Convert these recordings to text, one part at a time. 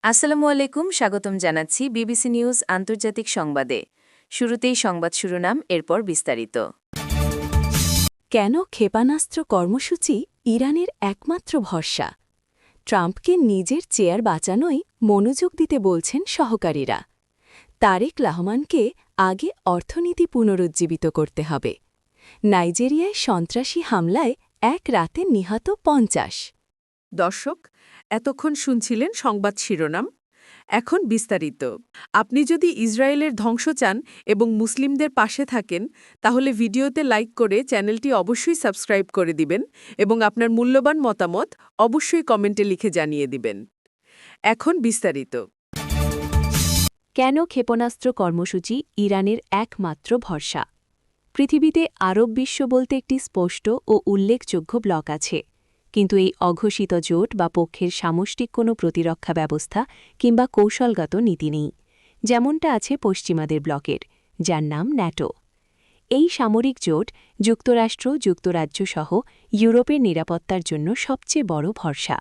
আসসালামু আলাইকুম, স্বাগতম জানাচ্ছি বিবিসি নিউজ আন্তর্জাতিক সংবাদে। শুরুতেই সংবাদ শিরোনাম, এরপর বিস্তারিত। কেন ক্ষেপণাস্ত্র কর্মসূচি ইরানের একমাত্র ভরসা? ট্রাম্পকে নিজের চেয়ার বাঁচানোই মনোযোগ দিতে বলছেন সহকারীরা। তারেক রহমানকে আগে অর্থনীতি পুনরুজ্জীবিত করতে হবে। নাইজেরিয়ায় সন্ত্রাসী হামলায় এক রাতে নিহত ৫০। দর্শক, এতক্ষণ শুনছিলেন সংবাদ শিরোনাম। এখন বিস্তারিত। আপনি যদি ইসরায়েলের ধ্বংস চান এবং মুসলিমদের পাশে থাকেন, তাহলে ভিডিওতে লাইক করে চ্যানেলটি অবশ্যই সাবস্ক্রাইব করে দিবেন এবং আপনার মূল্যবান মতামত অবশ্যই কমেন্টে লিখে জানিয়ে দিবেন। এখন বিস্তারিত। কেন ক্ষেপণাস্ত্র কর্মসূচি ইরানের একমাত্র ভরসা? পৃথিবীতে আরব বিশ্ব বলতে একটি স্পষ্ট ও উল্লেখযোগ্য ব্লক আছে, কিন্তু এই অঘোষিত জোট বা পক্ষের সামষ্টিক কোনো প্রতিরক্ষা ব্যবস্থা কিংবা কৌশলগত নীতি নেই, যেমনটা আছে পশ্চিমাদের ব্লকের, যার নাম ন্যাটো। এই সামরিক জোট যুক্তরাষ্ট্র, যুক্তরাজ্য সহ ইউরোপের নিরাপত্তার জন্য সবচেয়ে বড় ভরসা।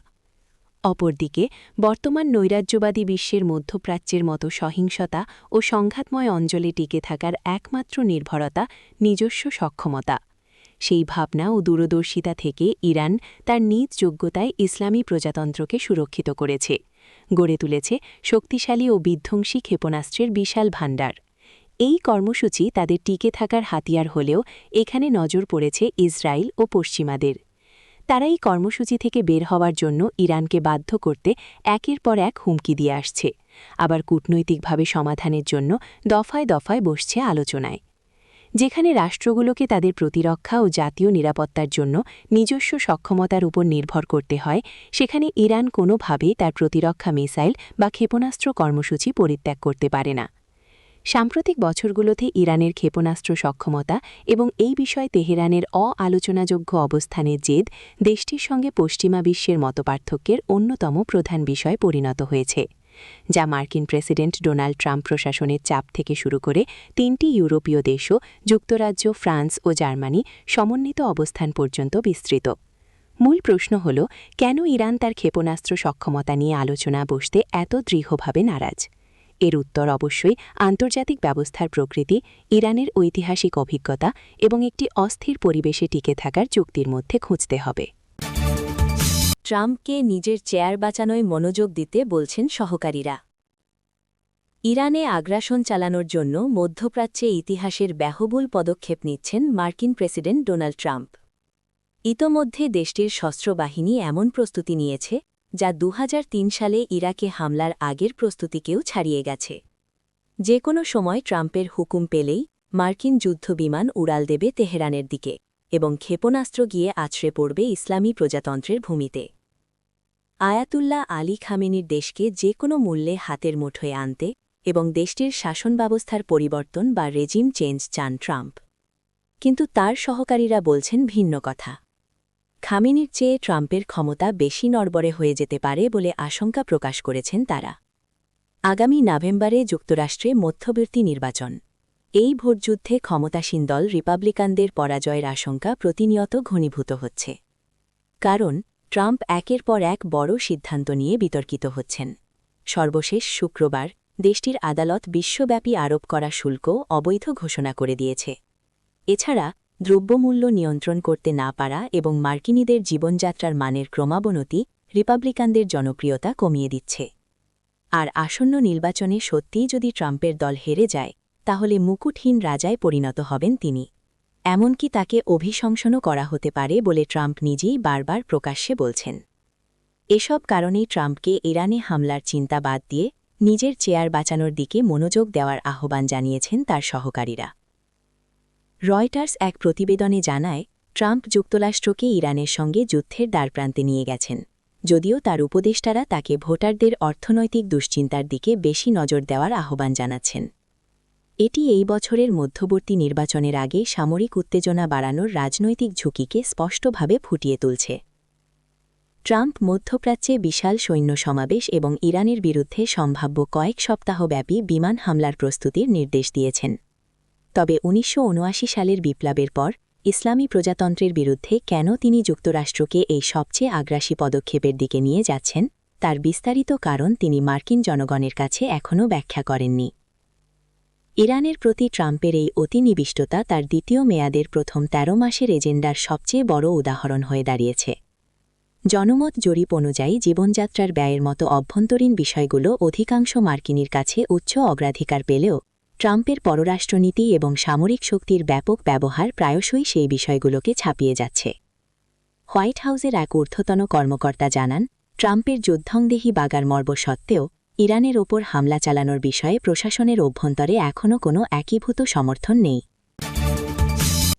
অপরদিকে বর্তমান নৈরাজ্যবাদী বিশ্বের মধ্যপ্রাচ্যের মতো সহিংসতা ও সংঘাতময় অঞ্চলে টিকে থাকার একমাত্র নির্ভরতা নিজস্ব সক্ষমতা। সেই ভাবনা ও দূরদর্শিতা থেকে ইরান তার নিজ যোগ্যতায় ইসলামী প্রজাতন্ত্রকে সুরক্ষিত করেছে, গড়ে তুলেছে শক্তিশালী ও বিধ্বংসী ক্ষেপণাস্ত্রের বিশাল ভাণ্ডার। এই কর্মসূচি তাদের টিকে থাকার হাতিয়ার হলেও এখানে নজর পড়েছে ইসরায়েল ও পশ্চিমাদের। তারা এই কর্মসূচি থেকে বের হওয়ার জন্য ইরানকে বাধ্য করতে একের পর এক হুমকি দিয়ে আসছে, আবার কূটনৈতিকভাবে সমাধানের জন্য দফায় দফায় বসছে আলোচনায়। যেখানে রাষ্ট্রগুলোকে তাদের প্রতিরক্ষা ও জাতীয় নিরাপত্তার জন্য নিজস্ব সক্ষমতার উপর নির্ভর করতে হয়, সেখানে ইরান কোনোভাবেই তার প্রতিরক্ষা মিসাইল বা ক্ষেপণাস্ত্র কর্মসূচি পরিত্যাগ করতে পারে না। সাম্প্রতিক বছরগুলোতে ইরানের ক্ষেপণাস্ত্র সক্ষমতা এবং এই বিষয়ে তেহরানের অআলোচনাযোগ্য অবস্থানের জেদ দেশটির সঙ্গে পশ্চিমা বিশ্বের মতপার্থক্যের অন্যতম প্রধান বিষয় পরিণত হয়েছে, যা মার্কিন প্রেসিডেন্ট ডোনাল্ড ট্রাম্প প্রশাসনের চাপ থেকে শুরু করে ৩টি ইউরোপীয় দেশও, যুক্তরাজ্য, ফ্রান্স ও জার্মানি সমন্বিত অবস্থান পর্যন্ত বিস্তৃত। মূল প্রশ্ন হল, কেন ইরান তার ক্ষেপণাস্ত্র সক্ষমতা নিয়ে আলোচনা বসতে এত দৃঢ়ভাবে নারাজ? এর উত্তর অবশ্যই আন্তর্জাতিক ব্যবস্থার প্রকৃতি, ইরানের ঐতিহাসিক অভিজ্ঞতা এবং একটি অস্থির পরিবেশে টিকে থাকার চুক্তির মধ্যে খুঁজতে হবে। ট্রাম্পকে নিজের চেয়ার বাঁচানোয় মনোযোগ দিতে বলছেন সহকারীরা। ইরানে আগ্রাসন চালানোর জন্য মধ্যপ্রাচ্যে ইতিহাসের ব্যয়বহুল পদক্ষেপ নিচ্ছেন মার্কিন প্রেসিডেন্ট ডোনাল্ড ট্রাম্প। ইতোমধ্যে দেশটির সশস্ত্র বাহিনী এমন প্রস্তুতি নিয়েছে যা ২০০৩ সালে ইরাকে হামলার আগের প্রস্তুতিকেও ছাড়িয়ে গেছে। যে কোনো সময় ট্রাম্পের হুকুম পেলেই মার্কিন যুদ্ধবিমান উড়াল দেবে তেহরানের দিকে এবং ক্ষেপণাস্ত্র গিয়ে আছড়ে পড়বে ইসলামী প্রজাতন্ত্রের ভূমিতে। আয়াতুল্লাহ আলী খামেনির দেশকে যে কোনো মূল্যে হাতের মুঠোয় আনতে এবং দেশটির শাসন ব্যবস্থার পরিবর্তন বা রেজিম চেঞ্জ চান ট্রাম্প। কিন্তু তার সহকারীরা বলছেন ভিন্ন কথা। খামেনির চেয়ে ট্রাম্পের ক্ষমতা বেশি নড়বড়ে হয়ে যেতে পারে বলে আশঙ্কা প্রকাশ করেছেন তারা। আগামী নভেম্বরে যুক্তরাষ্ট্রে মধ্যবর্তী নির্বাচন। এই ভোটযুদ্ধে ক্ষমতাসীন দল রিপাবলিকানদের পরাজয়ের আশঙ্কা প্রতিনিয়ত ঘনীভূত হচ্ছে, কারণ ট্রাম্প একের পর এক বড় সিদ্ধান্ত নিয়ে বিতর্কিত হচ্ছেন। সর্বশেষ শুক্রবার দেশটির আদালত বিশ্বব্যাপী আরোপ করা শুল্ক অবৈধ ঘোষণা করে দিয়েছে। এছাড়া দ্রব্যমূল্য নিয়ন্ত্রণ করতে না পারা এবং মার্কিনীদের জীবনযাত্রার মানের ক্রমাবনতি রিপাবলিকানদের জনপ্রিয়তা কমিয়ে দিচ্ছে। আর আসন্ন নির্বাচনে সত্যিই যদি ট্রাম্পের দল হেরে যায়, তাহলে মুকুটহীন রাজায় পরিণত হবেন তিনি। এমনকি তাকে অভিশংসনও করা হতে পারে বলে ট্রাম্প নিজেই বারবার প্রকাশ্যে বলছেন। এসব কারণেই ট্রাম্পকে ইরানে হামলার চিন্তা বাদ দিয়ে নিজের চেয়ার বাঁচানোর দিকে মনোযোগ দেওয়ার আহ্বান জানিয়েছেন তার সহকারীরা। রয়টার্স এক প্রতিবেদনে জানায়, ট্রাম্প যুক্তরাষ্ট্রকে ইরানের সঙ্গে যুদ্ধের দ্বারপ্রান্তে নিয়ে গেছেন, যদিও তার উপদেষ্টারা তাকে ভোটারদের অর্থনৈতিক দুশ্চিন্তার দিকে বেশি নজর দেওয়ার আহ্বান জানাচ্ছেন। এটি এই বছরের মধ্যবর্তী নির্বাচনের আগে সামরিক উত্তেজনা বাড়ানোর রাজনৈতিক ঝুঁকিকে স্পষ্টভাবে ফুটিয়ে তুলছে। ট্রাম্প মধ্যপ্রাচ্যে বিশাল সৈন্য সমাবেশ এবং ইরানের বিরুদ্ধে সম্ভাব্য কয়েক সপ্তাহব্যাপী বিমান হামলার প্রস্তুতির নির্দেশ দিয়েছেন। তবে ১৯৭৯ সালের বিপ্লবের পর ইসলামী প্রজাতন্ত্রের বিরুদ্ধে কেন তিনি যুক্তরাষ্ট্রকে এই সবচেয়ে আগ্রাসী পদক্ষেপের দিকে নিয়ে যাচ্ছেন, তার বিস্তারিত কারণ তিনি মার্কিন জনগণের কাছে এখনও ব্যাখ্যা করেননি। ইরানের প্রতি ট্রাম্পের এই অতিনিবিষ্টতা তার দ্বিতীয় মেয়াদের প্রথম ১৩ মাসের এজেন্ডার সবচেয়ে বড় উদাহরণ হয়ে দাঁড়িয়েছে। জনমত জরিপ অনুযায়ী জীবনযাত্রার ব্যয়ের মতো অভ্যন্তরীণ বিষয়গুলো অধিকাংশ মার্কিনীর কাছে উচ্চ অগ্রাধিকার পেলেও ট্রাম্পের পররাষ্ট্রনীতি এবং সামরিক শক্তির ব্যাপক ব্যবহার প্রায়শই সেই বিষয়গুলোকে ছাপিয়ে যাচ্ছে। হোয়াইট হাউসের এক ঊর্ধ্বতন কর্মকর্তা জানান, ট্রাম্পের যুদ্ধংদেহী বাগারমর্ব সত্ত্বেও ইরানের ওপর হামলা চালানোর বিষয়ে প্রশাসনের অভ্যন্তরে এখনও কোনো একীভূত সমর্থন নেই।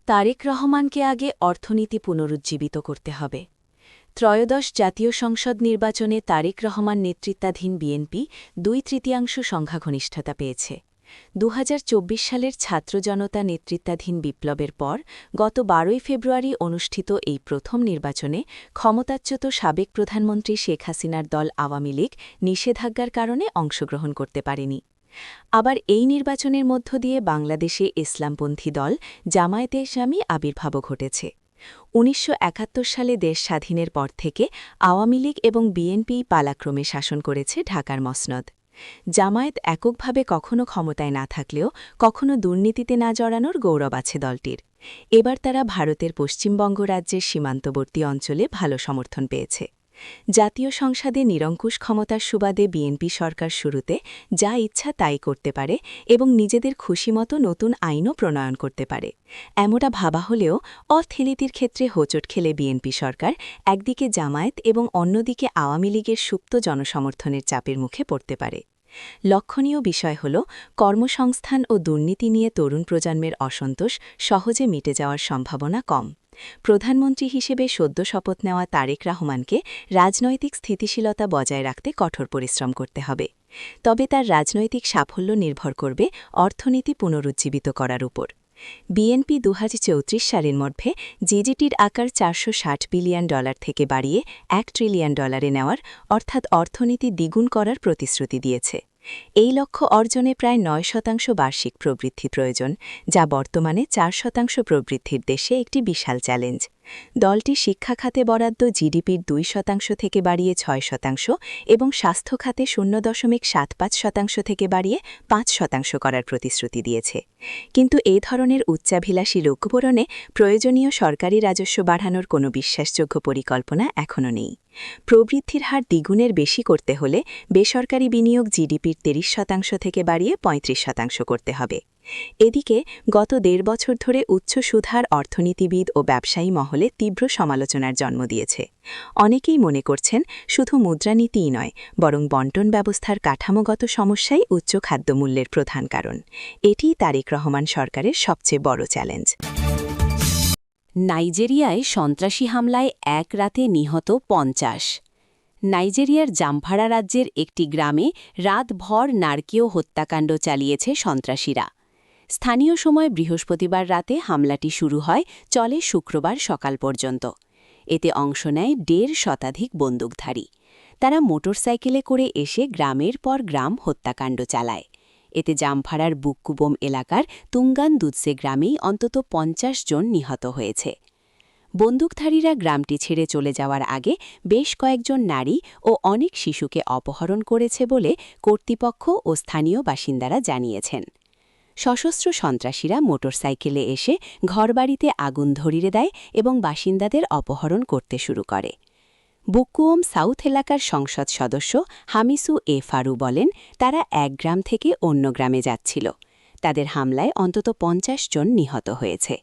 তারেক রহমানকে আগে অর্থনীতি পুনরুজ্জীবিত করতে হবে। ত্রয়োদশ জাতীয় সংসদ নির্বাচনে তারেক রহমান নেতৃত্বাধীন বিএনপি ২/৩ সংখ্যাগরিষ্ঠতা পেয়েছে। ২০২৪ সালের ছাত্র জনতা নেতৃত্বাধীন বিপ্লবের পর গত ১২ ফেব্রুয়ারি অনুষ্ঠিত এই প্রথম নির্বাচনে ক্ষমতাচ্যুত সাবেক প্রধানমন্ত্রী শেখ হাসিনার দল আওয়ামী লীগ নিষেধাজ্ঞার কারণে অংশগ্রহণ করতে পারেনি। আবার এই নির্বাচনের মধ্য দিয়ে বাংলাদেশে ইসলামপন্থী দল জামায়াতে ইসলামী আবির্ভাবও ঘটেছে। ১৯৭১ সালে দেশ স্বাধীনের পর থেকে আওয়ামী লীগ এবং বিএনপি পালাক্রমে শাসন করেছে ঢাকার মসনদ। জামায়াত এককভাবে কখনো ক্ষমতায় না থাকলেও কখনো দুর্নীতিতে না জড়ানোর গৌরব আছে দলটির। এবার তারা ভারতের পশ্চিমবঙ্গ রাজ্যের সীমান্তবর্তী অঞ্চলে ভালো সমর্থন পেয়েছে। জাতীয় সংসদে নিরঙ্কুশ ক্ষমতার সুবাদে বিএনপি সরকার শুরুতে যা ইচ্ছা তাই করতে পারে এবং নিজেদের খুশিমতো নতুন আইনও প্রণয়ন করতে পারে। এমনটা ভাবা হলেও অর্থনীতির ক্ষেত্রে হোঁচট খেলে বিএনপি সরকার একদিকে জামায়াত এবং অন্যদিকে আওয়ামী লীগের সুপ্ত জনসমর্থনের চাপের মুখে পড়তে পারে। লক্ষণীয় বিষয় হল, কর্মসংস্থান ও দুর্নীতি নিয়ে তরুণ প্রজন্মের অসন্তোষ সহজে মিটে যাওয়ার সম্ভাবনা কম। প্রধানমন্ত্রী হিসেবে সদ্য শপথ নেওয়া তারেক রহমানকে রাজনৈতিক স্থিতিশীলতা বজায় রাখতে কঠোর পরিশ্রম করতে হবে। তবে তার রাজনৈতিক সাফল্য নির্ভর করবে অর্থনীতি পুনরুজ্জীবিত করার উপর। বিএনপি ২০৩৪ সালের মধ্যে জিডিপির আকার $৪৬০ বিলিয়ন থেকে বাড়িয়ে $১ ট্রিলিয়ন নেওয়ার অর্থাৎ অর্থনীতি দ্বিগুণ করার প্রতিশ্রুতি দিয়েছে। এই লক্ষ্য অর্জনে প্রায় ৯% বার্ষিক প্রবৃদ্ধি প্রয়োজন, যা বর্তমানে ৪% প্রবৃদ্ধির দেশে একটি বিশাল চ্যালেঞ্জ। দলটি শিক্ষা খাতে বরাদ্দ জিডিপির ২% থেকে বাড়িয়ে ৬% এবং স্বাস্থ্য খাতে ০.৭৫% থেকে বাড়িয়ে ৫% করার প্রতিশ্রুতি দিয়েছে। কিন্তু এই ধরনের উচ্চাভিলাষী লক্ষ্য পূরণে প্রয়োজনীয় সরকারি রাজস্ব বাড়ানোর কোনো বিশ্বাসযোগ্য পরিকল্পনা এখনও নেই। প্রবৃদ্ধির হার দ্বিগুণের বেশি করতে হলে বেসরকারি বিনিয়োগ জিডিপির ৩০% থেকে বাড়িয়ে ৩৫% করতে হবে। এদিকে গত ১.৫ বছর ধরে উচ্চ সুদহার অর্থনীতিবিদ ও ব্যবসায়ী মহলে তীব্র সমালোচনার জন্ম দিয়েছে। অনেকেই মনে করছেন শুধু মুদ্রানীতিই নয়, বরং বণ্টন ব্যবস্থার কাঠামোগত সমস্যাই উচ্চ খাদ্যমূল্যের প্রধান কারণ। এটিই তারেক রহমান সরকারের সবচেয়ে বড় চ্যালেঞ্জ। নাইজেরিয়ায় সন্ত্রাসী হামলায় এক রাতে নিহত ৫০। নাইজেরিয়ার জামফারা রাজ্যের একটি গ্রামে রাতভর নারকীয় হত্যাকাণ্ড চালিয়েছে সন্ত্রাসীরা। স্থানীয় সময় বৃহস্পতিবার রাতে হামলাটি শুরু হয়, চলে শুক্রবার সকাল পর্যন্ত। এতে অংশ নেয় ১.৫ শতাধিক বন্দুকধারী। তারা মোটরসাইকেলে করে এসে গ্রামের পর গ্রাম হত্যাকাণ্ড চালায়। এতে জামফারার বুক্কুবোম এলাকার তুঙ্গান দুৎসে গ্রামেই অন্তত ৫০ জন নিহত হয়েছে। বন্দুকধারীরা গ্রামটি ছেড়ে চলে যাওয়ার আগে বেশ কয়েকজন নারী ও অনেক শিশুকে অপহরণ করেছে বলে কর্তৃপক্ষ ও স্থানীয় বাসিন্দারা জানিয়েছেন। সশস্ত্র সন্ত্রাসীরা মোটরসাইকেলে এসে ঘরবাড়িতে আগুন ধরিয়ে দেয় এবং বাসিন্দাদের অপহরণ করতে শুরু করে। বুক্কুওম সাউথ এলাকার সংসদ সদস্য হামিসু এ ফারু বলেন, তারা এক গ্রাম থেকে অন্য গ্রামে যাচ্ছিল। তাদের হামলায় অন্তত ৫০ জন নিহত হয়েছে।